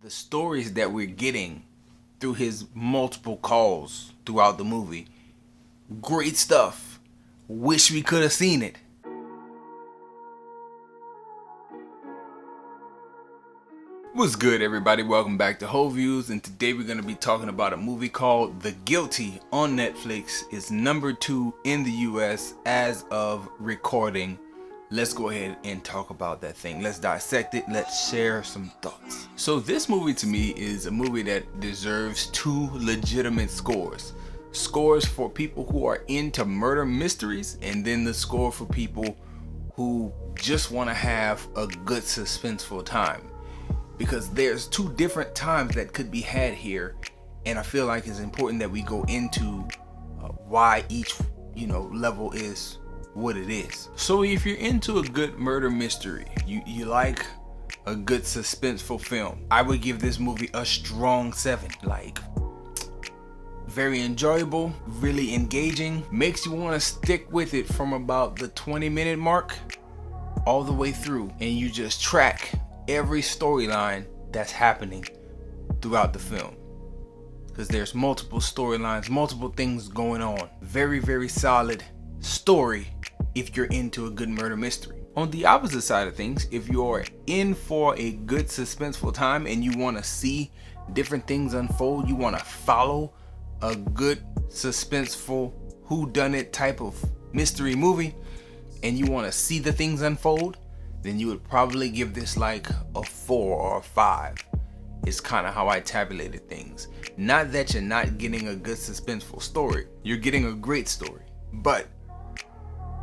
the stories that we're getting through his multiple calls throughout the movie. Great stuff. Wish we could have seen it. What's good, everybody? Welcome back to Whole Views, and today we're going to be talking about a movie called The Guilty on Netflix. It's number 2 in the US as of recording. Let's go ahead and talk about that thing. Let's dissect it. Let's share some thoughts. So this movie to me is a movie that deserves 2 legitimate scores. Scores for people who are into murder mysteries, and then the score for people who just want to have a good suspenseful time. Because there's 2 different times that could be had here, and I feel like it's important that we go into why each level is what it is. So if you're into a good murder mystery, you like a good suspenseful film, I would give this movie a strong 7. Like, very enjoyable, really engaging, makes you want to stick with it from about the 20-minute mark all the way through, and you just track every storyline that's happening throughout the film, because there's multiple storylines, multiple things going on. Very, very solid story if you're into a good murder mystery. On the opposite side of things, if you're in for a good suspenseful time and you want to see different things unfold, you want to follow a good suspenseful whodunit type of mystery movie, and you want to see the things unfold, then you would probably give this like a 4 or a 5. It's kind of how I tabulated things. Not that you're not getting a good suspenseful story. You're getting a great story, but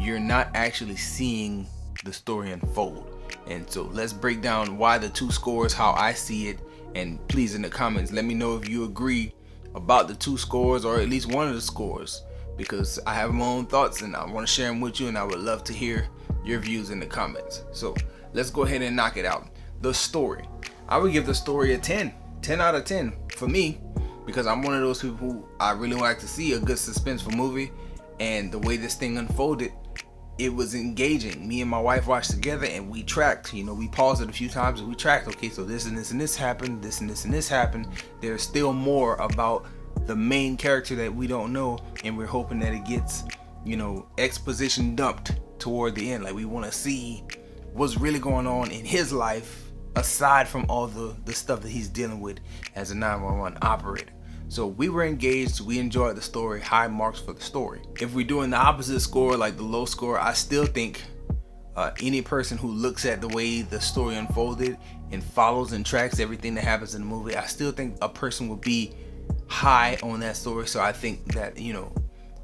you're not actually seeing the story unfold. And so let's break down why the 2 scores, how I see it, and please in the comments let me know if you agree about the 2 scores, or at least one of the scores, because I have my own thoughts and I want to share them with you, and I would love to hear your views in the comments. So let's go ahead and knock it out. The story, I would give the story a 10 out of 10 for me, because I'm one of those people who I really like to see a good suspenseful movie, and the way this thing unfolded, it was engaging. Me and my wife watched together, and we tracked, we paused it a few times and we tracked, okay, so this and this and this happened, this and this and this happened. There's still more about the main character that we don't know, and we're hoping that it gets exposition dumped toward the end. Like, we want to see what's really going on in his life aside from all the stuff that he's dealing with as a 911 operator. So we were engaged, we enjoyed the story, high marks for the story. If we're doing the opposite score, like the low score, I still think any person who looks at the way the story unfolded and follows and tracks everything that happens in the movie, I still think a person would be high on that story. So I think that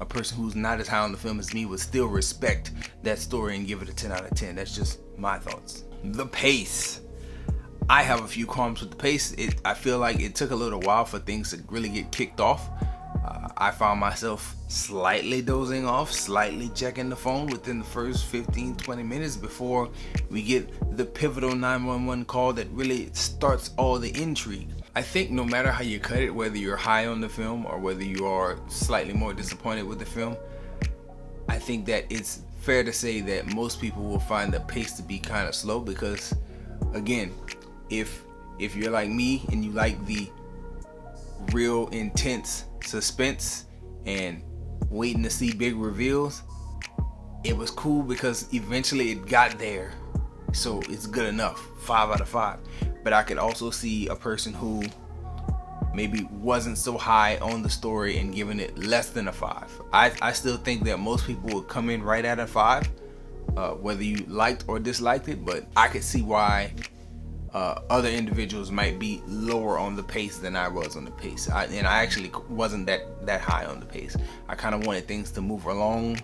a person who's not as high on the film as me would still respect that story and give it a 10 out of 10. That's just my thoughts. The pace, I have a few qualms with the pace. I feel like it took a little while for things to really get kicked off. I found myself slightly dozing off, slightly checking the phone within the first 15-20 minutes before we get the pivotal 911 call that really starts all the intrigue. I think no matter how you cut it, whether you're high on the film or whether you are slightly more disappointed with the film, I think that it's fair to say that most people will find the pace to be kind of slow, because again, if you're like me and you like the real intense suspense and waiting to see big reveals, it was cool because eventually it got there, so it's good enough. 5 out of 5. But I could also see a person who maybe wasn't so high on the story and giving it less than a 5. I still think that most people would come in right at a 5, whether you liked or disliked it, but I could see why other individuals might be lower on the pace than I was on the pace. I actually wasn't that high on the pace. I kind of wanted things to move along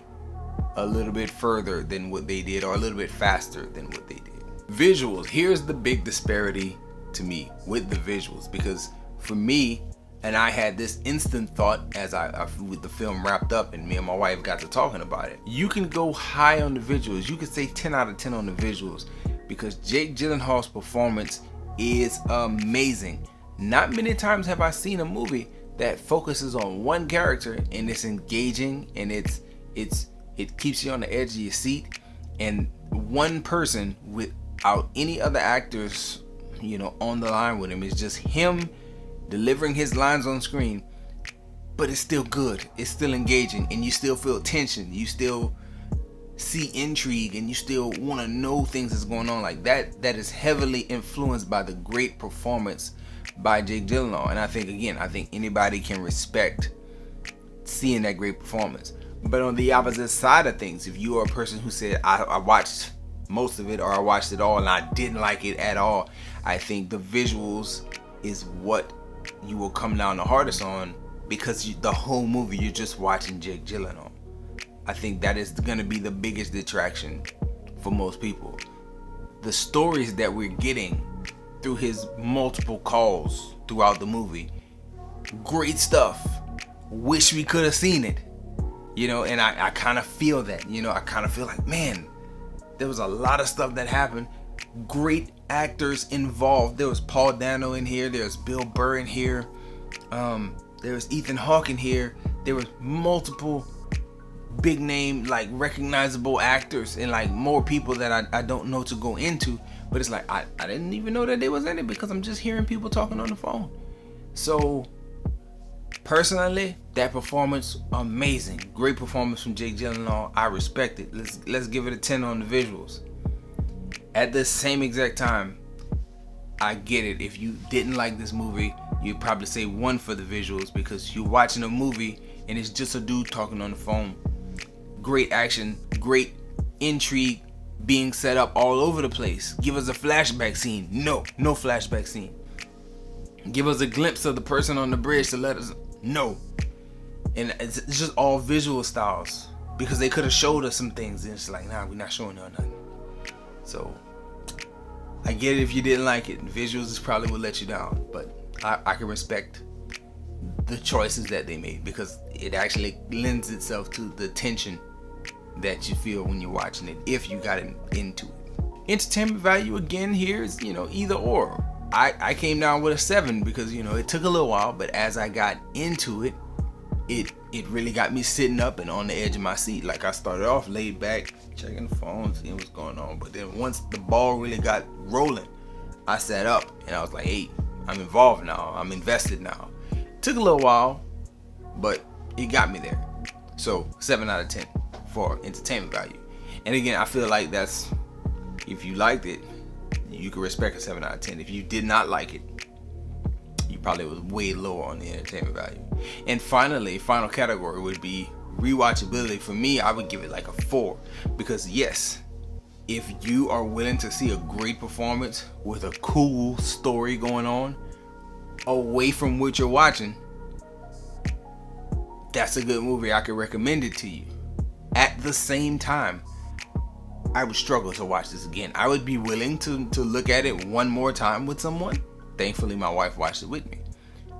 a little bit further than what they did, or a little bit faster than what they did. Visuals, here's the big disparity to me with the visuals, because for me, and I had this instant thought as with the film wrapped up and me and my wife got to talking about it. You can go high on the visuals. You could say 10 out of 10 on the visuals, because Jake Gyllenhaal's performance is amazing. Not many times have I seen a movie that focuses on one character and it's engaging and it keeps you on the edge of your seat, and one person without any other actors on the line with him. It's just him delivering his lines on screen, but it's still good. It's still engaging, and you still feel tension. You still see intrigue, and you still want to know things that's going on. Like that is heavily influenced by the great performance by Jake Gyllenhaal. And I think anybody can respect seeing that great performance. But on the opposite side of things, if you are a person who said I watched most of it, or I watched it all and I didn't like it at all, I think the visuals is what you will come down the hardest on, because the whole movie you're just watching Jake Gyllenhaal. I think that is going to be the biggest detraction for most people. The stories that we're getting through his multiple calls throughout the movie, great stuff. Wish we could have seen it, and I kind of feel that, I kind of feel like, man, there was a lot of stuff that happened. Great actors involved. There was Paul Dano in here. There's Bill Burr in here. There was Ethan Hawke in here. There was multiple big name, like recognizable actors, and like more people that I don't know to go into. But it's like I didn't even know that they was in it, because I'm just hearing people talking on the phone. So personally, that performance, amazing. Great performance from Jake Gyllenhaal. I respect it. Let's give it a 10 on the visuals. At the same exact time, I get it. If you didn't like this movie, you'd probably say 1 for the visuals, because you're watching a movie and it's just a dude talking on the phone. Great action, great intrigue being set up all over the place. Give us a flashback scene. No flashback scene. Give us a glimpse of the person on the bridge to let us know. And it's just all visual styles, because they could have showed us some things and it's like, nah, we're not showing you nothing. So I get it if you didn't like it. Visuals is probably what let you down, but I can respect the choices that they made, because it actually lends itself to the tension that you feel when you're watching it, if you got into it. Entertainment value again here is, either or. I came down with a 7 because, it took a little while, but as I got into it, it really got me sitting up and on the edge of my seat. Like, I started off laid back, checking the phone, seeing what's going on. But then once the ball really got rolling, I sat up and I was like, hey, I'm involved now. I'm invested now. It took a little while, but it got me there. So 7 out of 10 for entertainment value. And again, I feel like that's, if you liked it, you can respect a 7 out of 10. If you did not like it, you probably was way lower on the entertainment value. And finally, final category would be rewatchability. For me, I would give it like a 4, because yes, if you are willing to see a great performance with a cool story going on away from what you're watching, that's a good movie. I could recommend it to you. At the same time, I would struggle to watch this again. I would be willing to look at it one more time with someone. Thankfully, my wife watched it with me.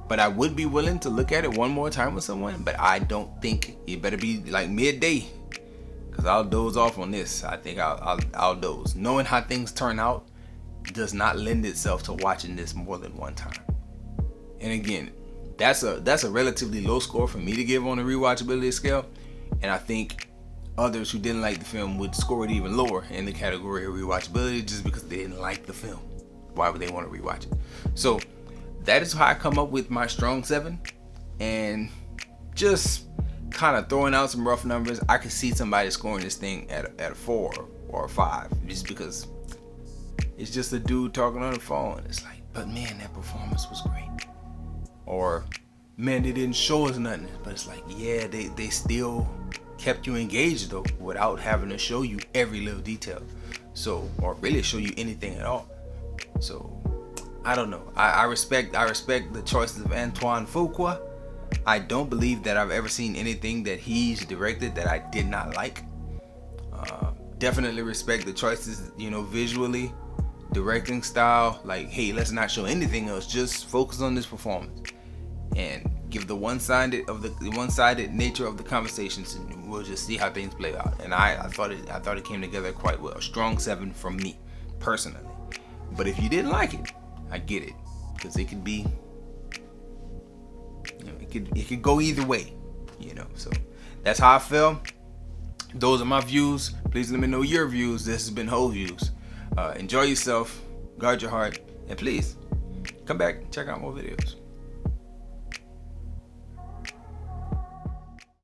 But I would be willing to look at it one more time with someone. But I don't think it better be like midday, because I'll doze off on this. I think I'll doze. Knowing how things turn out does not lend itself to watching this more than one time. And again, that's a relatively low score for me to give on the rewatchability scale. And I think others who didn't like the film would score it even lower in the category of rewatchability, just because they didn't like the film. Why would they want to rewatch it? So that is how I come up with my strong 7. And just kind of throwing out some rough numbers, I could see somebody scoring this thing at a 4 or a 5, just because it's just a dude talking on the phone. It's like, but man, that performance was great. Or, man, they didn't show us nothing. But it's like, yeah, they still kept you engaged though, without having to show you every little detail. So, or really show you anything at all. So, I don't know. I respect the choices of Antoine Fuqua. I don't believe that I've ever seen anything that he's directed that I did not like. Definitely respect the choices, visually, directing style. Like, hey, let's not show anything else. Just focus on this performance and give the one-sided nature of the conversations, and we'll just see how things play out. And I thought it came together quite well. A strong 7 from me personally. But if you didn't like it, I get it, because it could be, it could go either way, So that's how I feel. Those are my views. Please let me know your views. This has been Whole Views. Enjoy yourself. Guard your heart. And please, come back, check out more videos.